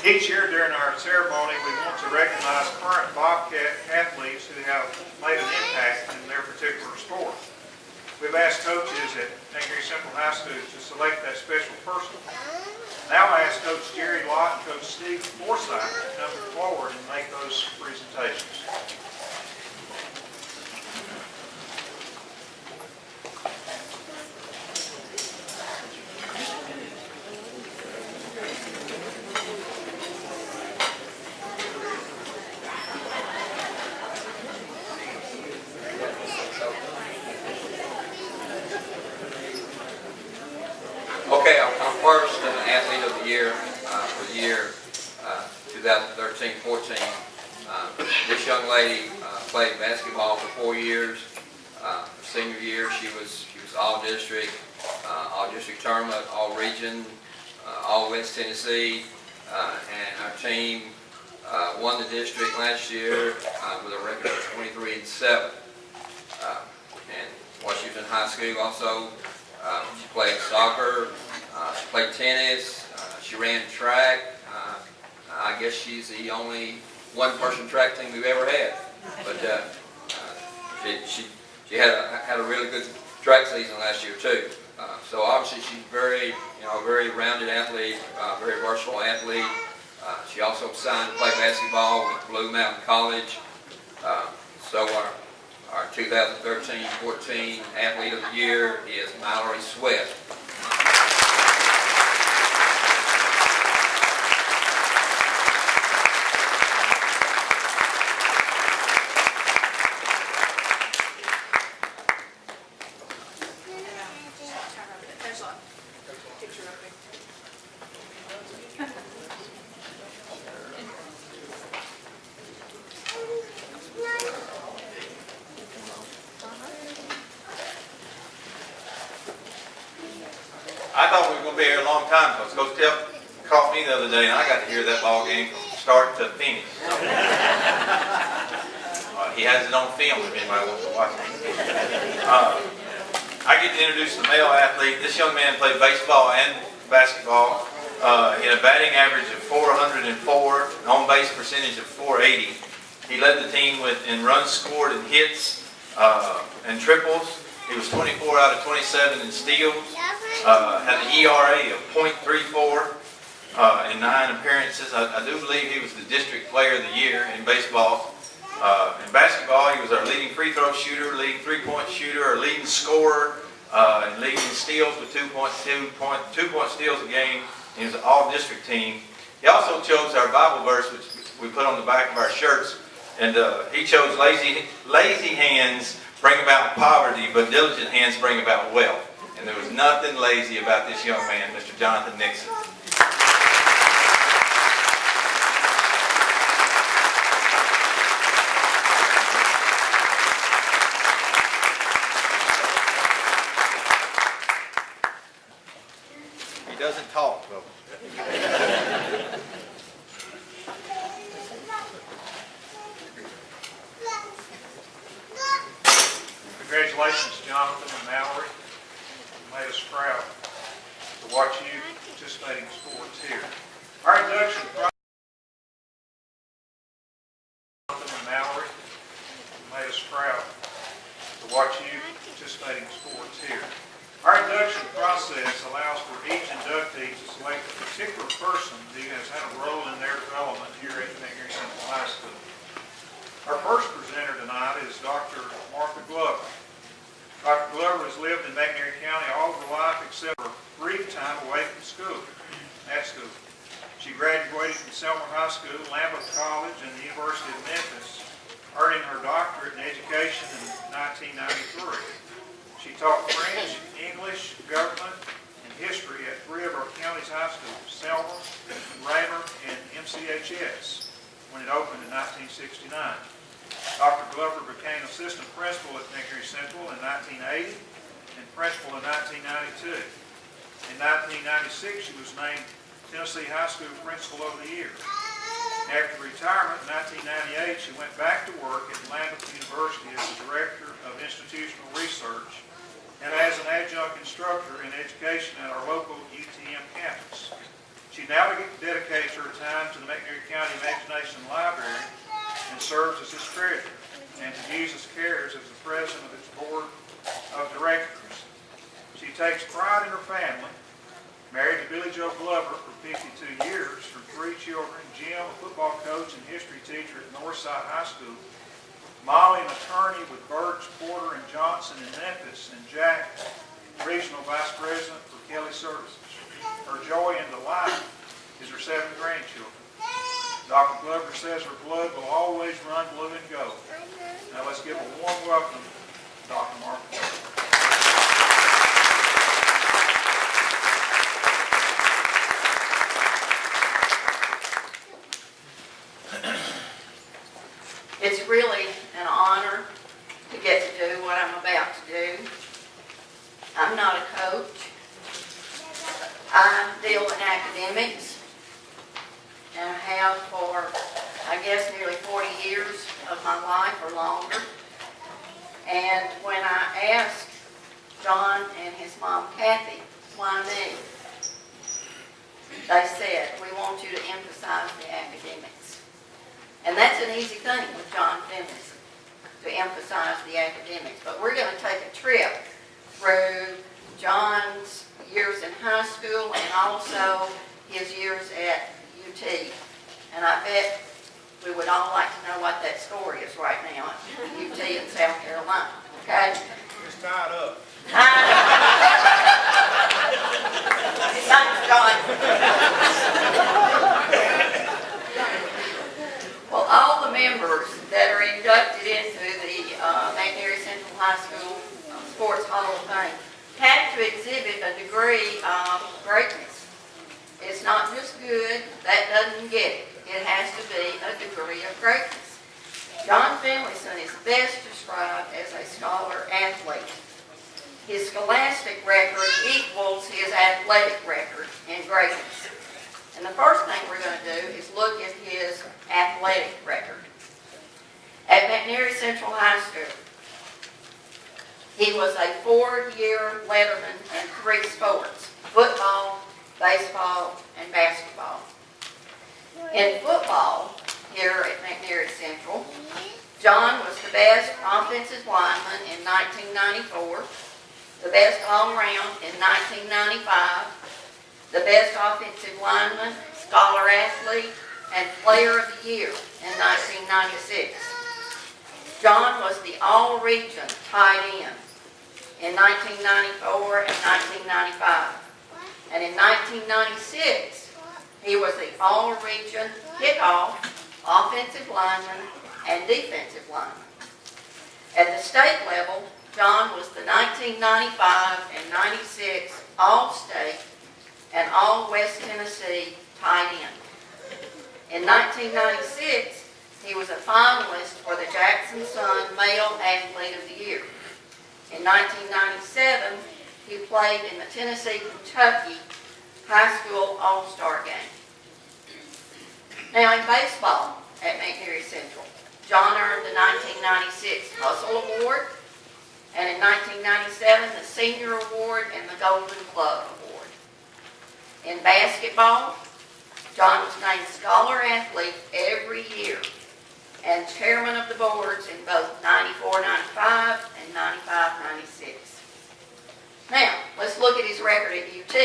Each year during our ceremony, we want to recognize current Bobcat athletes who have made an impact in their particular sport. We've asked coaches at McNairy Central High School to select that special person. Now I ask Coach Jerry Lott and Coach Steve Forsythe to come forward and make those presentations. Okay, I'm first Athlete of the Year for the year 2013-14. This young lady played basketball for 4 years. Her senior year, she was all district tournament, all region, all West Tennessee, and our team won the district last year with a record of 23-7. And while she was in high school, also she played soccer. She played tennis, she ran track. I guess she's the only one-person track team we've ever had. But she had a really good track season last year too. So obviously she's very rounded athlete, very versatile athlete. She also signed to play basketball with Blue Mountain College. So our 2013-14 Athlete of the Year is Mallory Sweat. I thought we were going to be here a long time because Coach Tell caught me the other day and I got to hear that ball game from start to finish. So, he has it on film if anybody wants to watch it. I get to introduce the male athlete. This young man played baseball and basketball. He had a batting average of 404, an on-base percentage of 480. He led the team in runs scored and hits and triples. He was 24 out of 27 in steals. Had an ERA of .34 in 9 appearances. I do believe he was the district player of the year in baseball. In basketball, he was our leading free throw shooter, leading three-point shooter, our leading scorer, and leading steals with 2.2 steals a game. He was an all-district team. He also chose our Bible verse, which we put on the back of our shirts, and he chose lazy hands bring about poverty, but diligent hands bring about wealth. And there was nothing lazy about this young man, Mr. Jonathan Nixon. He doesn't talk, though. Congratulations, Jonathan and Mallory. You made us proud to watch you participating in sports here. Our induction process, Jonathan and Mallory, you made us proud to watch you participating in sports here. Our induction process allows for each inductee to select a particular person who has had a role in their development here at McNairy Central High School. Our first presenter tonight is Dr. Martha Glover. Dr. Glover has lived in McNairy County all of her life except for a brief time away from school, at school. She graduated from Selma High School, Lambeth College, and the University of Memphis, earning her doctorate in education in 1993. She taught French, English, government, and history at 3 of our county's high schools, Selma, Raymer, and MCHS, when it opened in 1969. Dr. Glover became assistant principal at McNairy Central in 1980 and principal in 1992. In 1996, she was named Tennessee High School Principal of the Year. After retirement in 1998, she went back to work at Lambeth University as the Director of Institutional Research and as an adjunct instructor in education at our local UTM campus. She now dedicates her time to Joe Glover for 52 years, from 3 children, Jim, a football coach and history teacher at Northside High School, Molly, an attorney with Birch, Porter, and Johnson in Memphis, and Jack, regional vice president for Kelly Services. Her joy and delight is her 7 grandchildren. Dr. Glover says her blood will always run blue and gold. Now let's give a warm welcome to Dr. Martha Glover. It's really an honor to get to do what I'm about to do. I'm not a coach. I deal in academics, and I have for, I guess, nearly 40 years of my life or longer. And when I asked John and his mom, Kathy, why me? They said, we want you to emphasize the academics. And that's an easy thing with John Finlayson, to emphasize the academics. But we're going to take a trip through John's years in high school and also his years at UT. And I bet we would all like to know what that story is right now at UT in South Carolina. Okay? It's tied up. Thanks, John. Well, all the members that are inducted into the McNairy Central High School Sports Hall of Fame have to exhibit a degree of greatness. It's not just good, that doesn't get it. It has to be a degree of greatness. John Finlayson is best described as a scholar athlete. His scholastic record equals his athletic record in greatness. And the first thing we're going to do is look at his athletic record. At McNairy Central High School, he was a 4-year letterman in 3 sports: football, baseball, and basketball. In football, here at McNairy Central, John was the best offensive lineman in 1994, the best all-around in 1995, the best offensive lineman, scholar athlete, and player of the year in 1996. John was the all-region tight end in 1994 and 1995. And in 1996, he was the all-region kickoff, offensive lineman, and defensive lineman. At the state level, John was the 1995 and 96 All-State and All-West Tennessee tight end. In 1996, he was a finalist for the Jackson Sun Male Athlete of the Year. In 1997, he played in the Tennessee-Kentucky High School All-Star Game. Now in baseball at McNairy Central, John earned the 1996 Hustle Award, and in 1997, the Senior Award and the Golden Glove Award. In basketball, John was named Scholar Athlete every year and chairman of the boards in both 94-95 and 95-96. Now, let's look at his record at UT.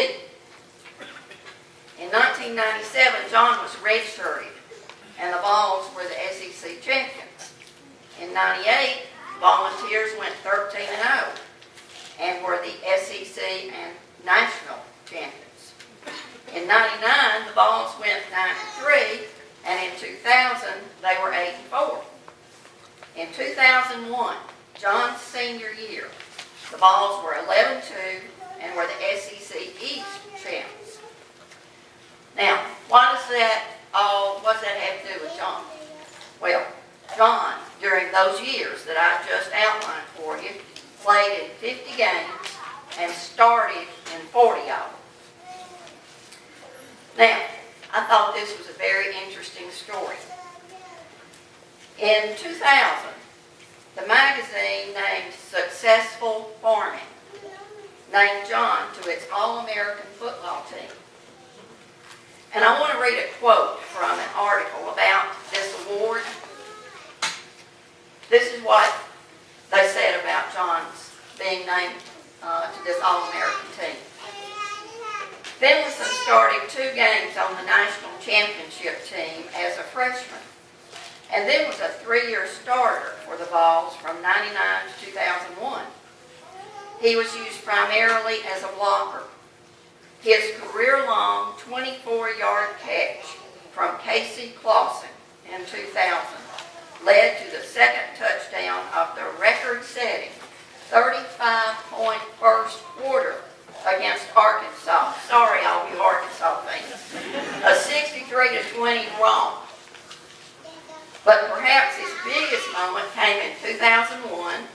In 1997, John was redshirted, and the Vols were the SEC champions. In 98, Volunteers went 13-0 and were the SEC and national champions. In 99, the Vols went 9-3, and in 2000, they were 8-4. In 2001, John's senior year, the Vols were 11-2 and were the SEC East champs. Now, what does that have to do with John? Well, John, during those years that I just outlined for you, played in 50 games and started in 40 of them. Now, I thought this was a very interesting story. In 2000, the magazine named Successful Farming named John to its All-American football team. And I want to read a quote from an article about this award. This is what they said about John's being named to this All-American team. Finlayson started 2 games on the national championship team as a freshman, and then was a 3-year starter for the Vols from 99 to 2001. He was used primarily as a blocker. His career-long 24-yard catch from Casey Clausen in 2000 led to the second touchdown of the record-setting 35-point first quarter against Arkansas. Sorry, all you Arkansas fans. A 63-20 romp. But perhaps his biggest moment came in 2001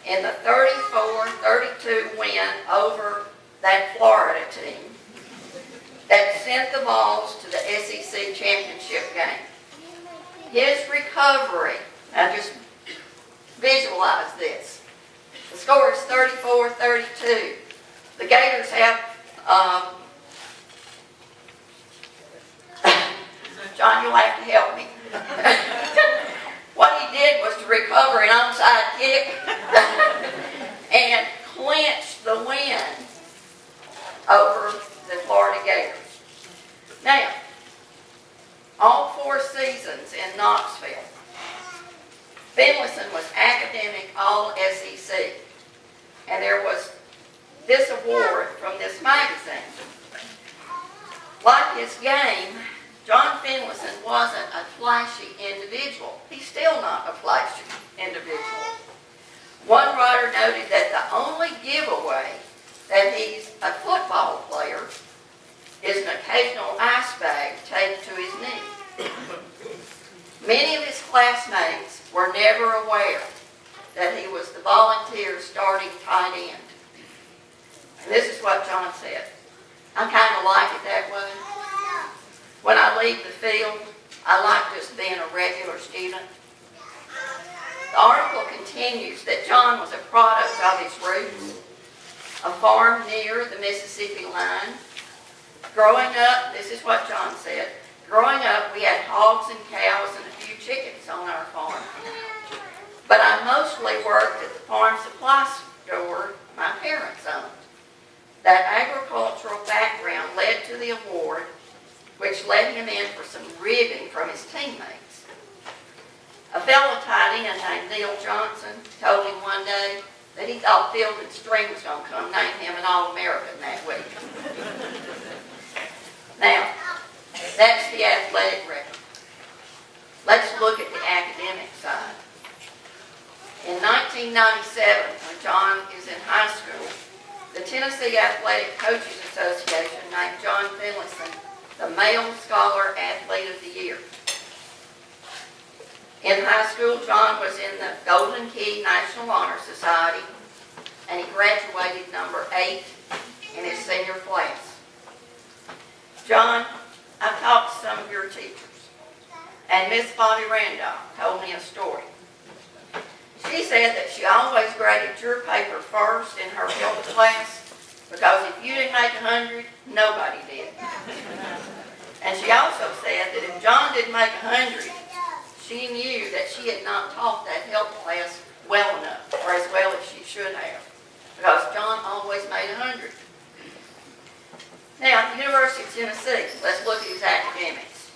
in the 34-32 win over that Florida team that sent the Vols to the SEC championship game. His recovery, now just visualize this. The score is 34-32. The Gators have, John, you'll have to help me. What he did was to recover an onside kick and clinch the win over the Florida Gators. Now, all 4 seasons in Knoxville, Finlayson was academic All-SEC, and there was this award from this magazine. Like his game, John Finlayson wasn't a flashy individual. He's still not a flashy individual. One writer noted that the only giveaway that he's a football player is an occasional ice bag taped to his knee. Many of his classmates were never aware that he was the volunteer starting tight end. And this is what John said. I kind of like it that way. When I leave the field, I like just being a regular student. The article continues that John was a product of his roots, a farm near the Mississippi line. Growing up, this is what John said, growing up we had hogs and cows and a few chickens on our farm. But I mostly worked at the farm supply store my parents owned. That agricultural background led to the award, which let him in for some ribbing from his teammates. A fellow tight end named Neil Johnson told him one day that he thought Field and Stream was going to come name him an All-American that week. Now, that's the athletic record. Let's look at the academic side. In 1997, when John is in high school, the Tennessee Athletic Coaches Association named John Finlayson the Male Scholar Athlete of the Year. In high school, John was in the Golden Key National Honor Society, and he graduated number 8 in his senior class. John, I've talked to some of your teachers, and Miss Bonnie Randolph told me a story. She said that she always graded your paper first in her health class because if you didn't make 100, nobody did. And she also said that if John didn't make 100, she knew that she had not taught that health class well enough, or as well as she should have, because John always made 100. Now, at the University of Tennessee, let's look at his academics.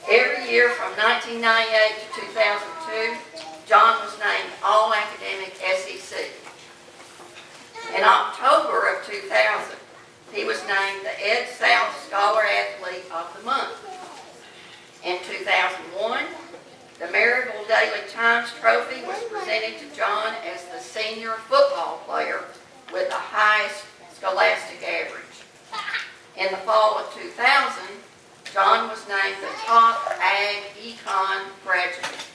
Every year from 1998 to 2002, John was named All-Academic SEC. In October of 2000, he was named the Ed South Scholar Athlete of the Month. In 2001, the Maryville Daily Times Trophy was presented to John as the senior football player with the highest scholastic average. In the fall of 2000, John was named the top Ag Econ graduate.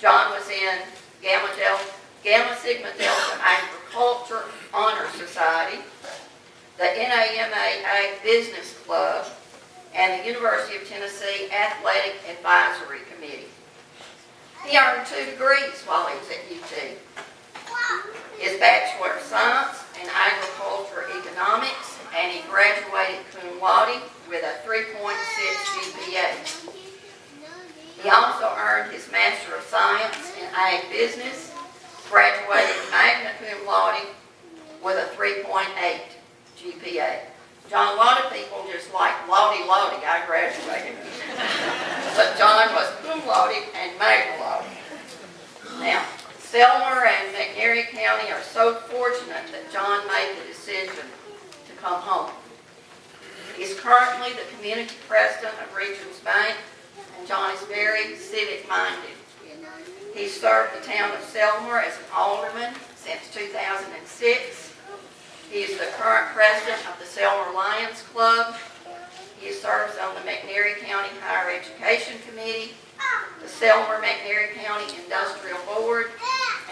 John was in Gamma Sigma Delta Agriculture Honor Society, the NAMA Ag Business Club, and the University of Tennessee Athletic Advisory Committee. He earned 2 degrees while he was at UT. His Bachelor of Science in Agriculture Economics, and he graduated cum laude with a 3.6 GPA. He also earned his Master of Science in Ag Business, graduated magna cum laude with a 3.8 GPA. John, a lot of people just like Lottie, I graduated. But John was cum laude and magna laude. Now, Selmer and McNairy County are so fortunate that John made the decision to come home. He's currently the community president of Regions Bank, and John is very civic-minded. He served the town of Selmer as an alderman since 2006. He is the current president of the Selmer Lions Club. He serves on the McNairy County Higher Education Committee, the Selmer McNairy County Industrial Board,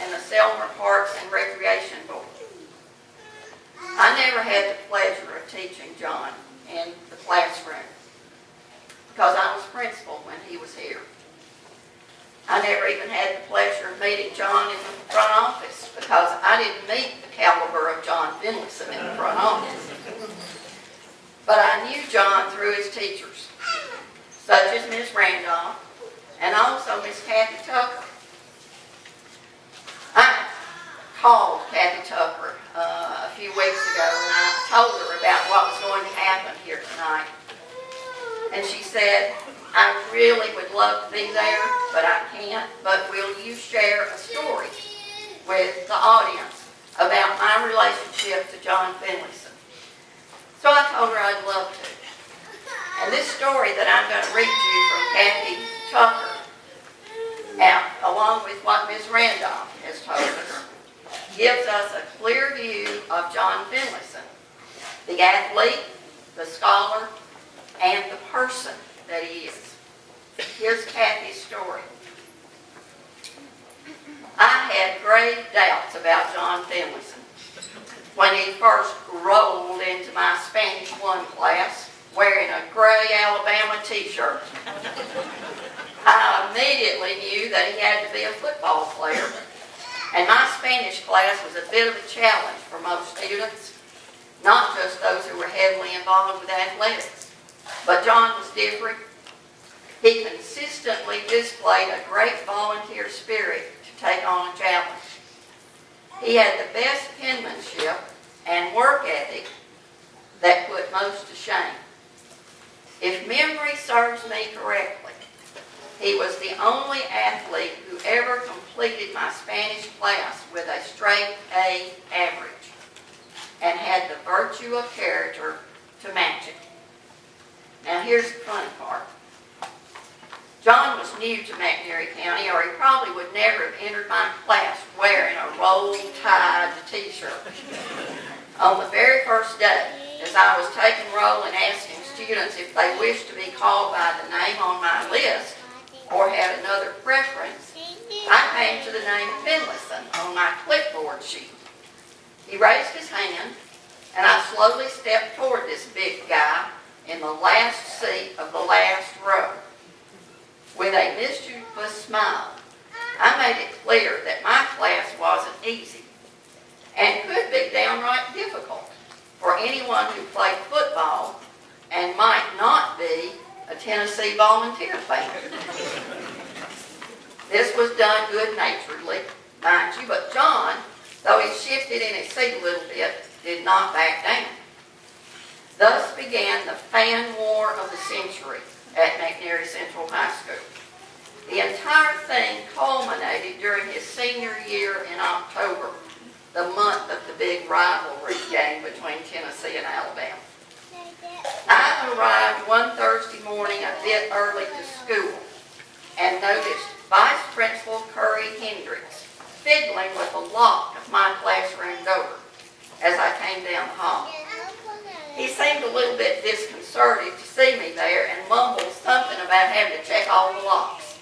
and the Selmer Parks and Recreation Board. I never had the pleasure of teaching John in the classroom because I was principal when he was here. I never even had the pleasure of meeting John in the front office because I didn't meet the caliber of John Finlayson in the front office. But I knew John through his teachers, such as Ms. Randolph and also Miss Kathy Tucker. I called Kathy Tucker a few weeks ago and I told her about what was going to happen here tonight. And she said, I really would love to be there, but I can't. But will you share a story with the audience about my relationship to John Finlayson? So I told her I'd love to. And this story that I'm going to read you from Kathy Tucker, along with what Ms. Randolph has told us, gives us a clear view of John Finlayson, the athlete, the scholar, and the person that he is. Here's Kathy's story. I had grave doubts about John Finlayson when he first rolled into my Spanish 1 class wearing a gray Alabama t-shirt. I immediately knew that he had to be a football player, and my Spanish class was a bit of a challenge for most students, not just those who were heavily involved with athletics. But John was different. He consistently displayed a great volunteer spirit to take on a challenge. He had the best penmanship and work ethic that put most to shame. If memory serves me correctly, he was the only athlete who ever completed my Spanish class with a straight A average and had the virtue of character to match it. Now here's the funny part. John was new to McNairy County, or he probably would never have entered my class wearing a roll-tied t-shirt. On the very first day, as I was taking roll and asking students if they wished to be called by the name on my list or had another preference, I came to the name Finlayson on my clipboard sheet. He raised his hand, and I slowly stepped toward this big guy in the last seat of the last row. With a mischievous smile, I made it clear that my class wasn't easy and could be downright difficult for anyone who played football and might not be a Tennessee volunteer fan. This was done good-naturedly, mind you, but John, though he shifted in his seat a little bit, did not back down. Thus began the fan war of the century at McNairy Central High School. The entire thing culminated during his senior year in October, the month of the big rivalry game between Tennessee and Alabama. I arrived one Thursday morning a bit early to school and noticed Vice Principal Curry Hendricks fiddling with the lock of my classroom door as I came down the hall. He seemed a little bit disconcerted to see me there and mumbled something about having to check all the locks.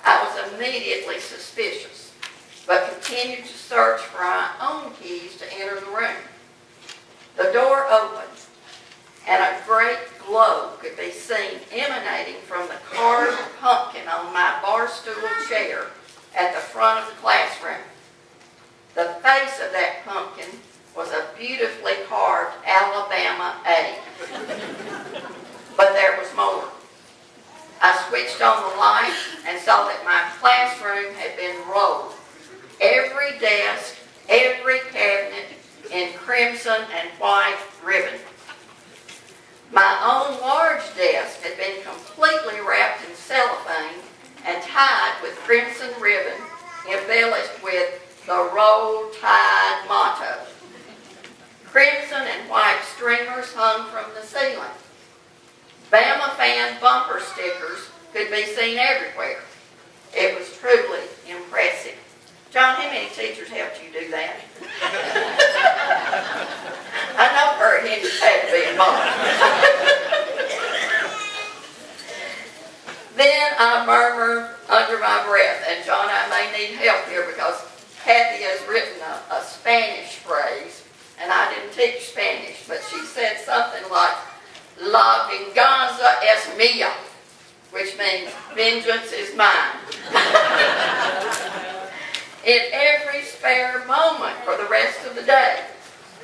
I was immediately suspicious, but continued to search for my own keys to enter the room. The door opened, and a great glow could be seen emanating from the carved pumpkin on my bar stool chair at the front of the classroom. The face of that pumpkin was a beautifully carved Alabama A. But there was more. I switched on the light and saw that my classroom had been rolled. Every desk, every cabinet in crimson and white ribbon. banners hung from the ceiling. Bama fan bumper stickers could be seen everywhere. It was truly impressive. John, how many teachers helped you do that? I know Kurt Hendricks had to be involved. Then I murmured under my breath, and John, I may need help here because Kathy has written a Spanish phrase, and I didn't teach Spanish, but she said something like, "La venganza es mía," which means vengeance is mine. In every spare moment for the rest of the day,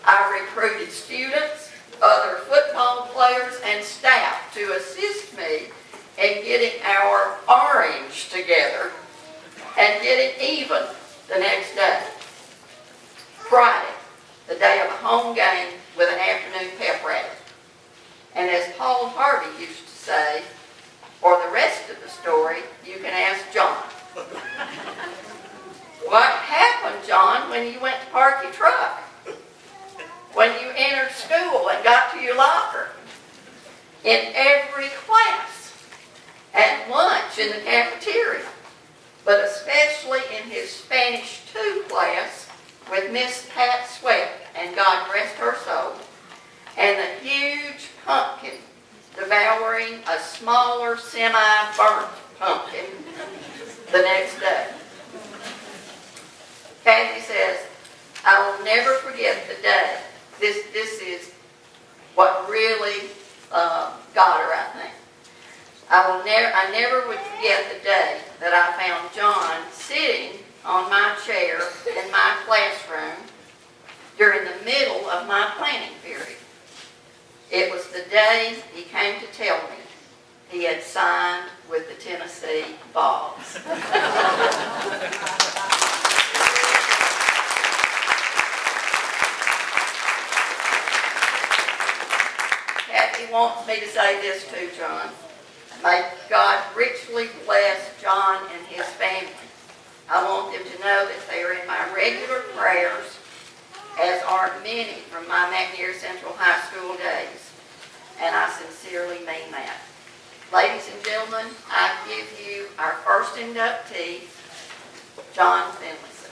I recruited students, other football players, and staff to assist me in getting our orange together and getting even the next day. Friday, the day of a home game with an afternoon pep rally. And as Paul Harvey used to say, for the rest of the story, you can ask John. What happened, John, when you went to park your truck? When you entered school and got to your locker? In every class, at lunch in the cafeteria, but especially in his Spanish 2 class with Miss Pat Sweat, and God rest her soul, and the huge pumpkin devouring a smaller semi-burnt pumpkin the next day. Kathy says, I will never forget the day. This is what really got her, I think. I never would forget the day that I found John sitting on my chair in my classroom during the middle of my planning period. It was the day he came to tell me he had signed with the Tennessee Vols. Kathy wants me to say this too, John. May God richly bless John and his family. I want them to know that they are in my regular prayers, as are many from my McNairy Central High School days. And I sincerely mean that. Ladies and gentlemen, I give you our first inductee, John Finlayson.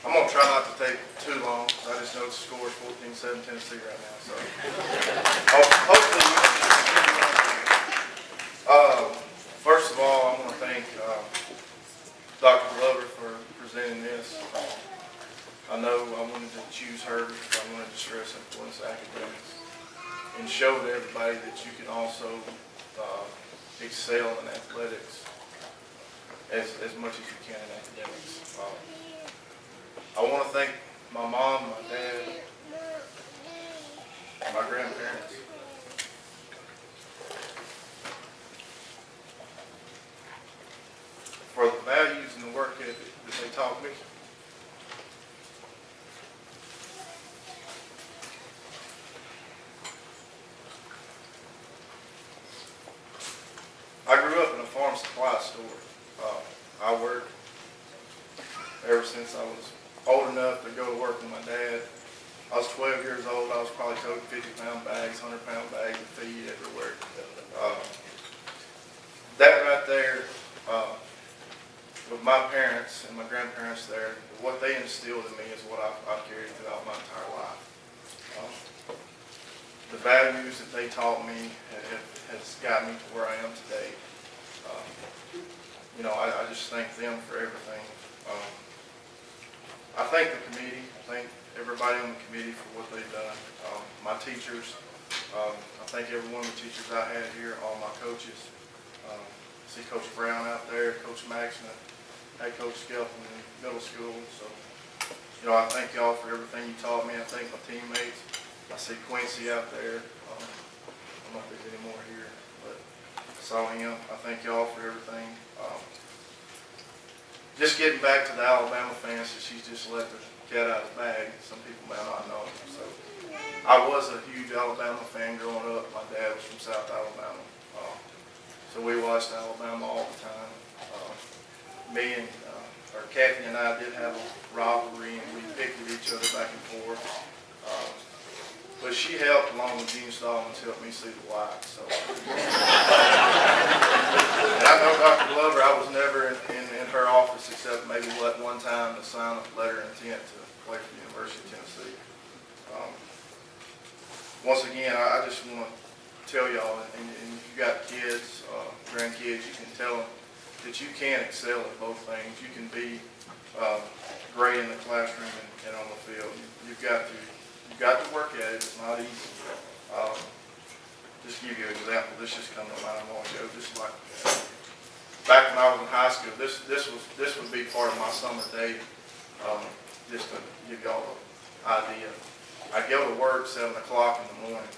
I'm going to try not to take too long, because I just know the score is 14-7 Tennessee right now. So, hopefully, first of all, I want to thank Dr. Glover for presenting this. I know I wanted to choose her because I wanted to stress the importance of academics and show to everybody that you can also excel in athletics as much as you can in academics. I want to thank my mom, my dad, and my grandparents. For the values and the work ethic that they taught me. I grew up in a farm supply store. I worked ever since I was old enough to go to work with my dad. I was 12 years old. I was probably toting 50-pound bags, 100-pound bags of feed everywhere. That right there, with my parents and my grandparents there, what they instilled in me is what I've carried throughout my entire life. The values that they taught me has got me to where I am today. I just thank them for everything. I thank the committee. I thank everybody on the committee for what they've done. My teachers. I thank every one of the teachers I had here, all my coaches. See Coach Brown out there, Coach Maxman, had Coach Skelton in middle school. So You know, I thank y'all for everything you taught me. I thank my teammates. I see Quincy out there. I don't know if there's any more here, but I saw him. I thank y'all for everything. Just getting back to the Alabama fans, so she's just let the cat out of the bag. Some people may not know. So I was a huge Alabama fan growing up. My dad was from South Alabama. So we watched Alabama all the time. Kathy and I did have a rivalry, and we picked at each other back and forth. But she helped, along with Gene Stallings, helped me see the light. So, and I know Dr. Glover, I was never in her office except maybe one time to sign a letter of intent to play for the University of Tennessee. Once again, I just want to tell y'all, and if you got kids, grandkids, you can tell them that you can excel at both things. You can be great in the classroom and on the field. You've got to work at it. It's not easy. Just to give you an example, this just come to mind a moment ago. Just like back when I was in high school, this would be part of my summer day. Just to give y'all an idea, I'd go to work 7 o'clock in the morning.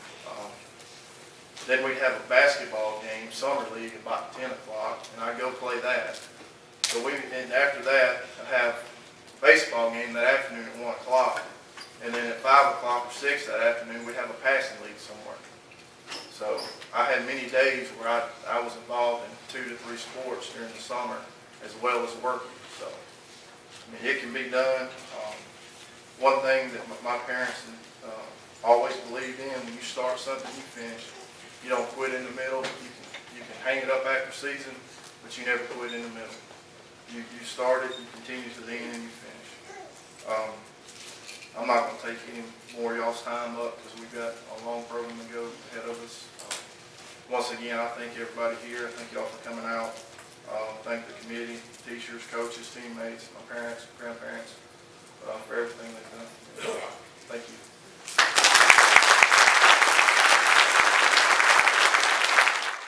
Then we'd have a basketball game, summer league, about 10 o'clock, and I'd go play that. So and after that, I'd have a baseball game that afternoon at 1 o'clock. And then at 5 o'clock or 6 that afternoon, we'd have a passing league somewhere. So I had many days where I was involved in 2 to 3 sports during the summer, as well as working. So, I mean, it can be done. One thing that my parents always believed in, when you start something, you finish. You don't quit in the middle. You can hang it up after season, but you never quit in the middle. You start it, you continue to the end, and you finish. I'm not going to take any more of y'all's time up because we've got a long program to go ahead of us. Once again, I thank everybody here. I thank y'all for coming out. Thank the committee, teachers, coaches, teammates, my parents, grandparents.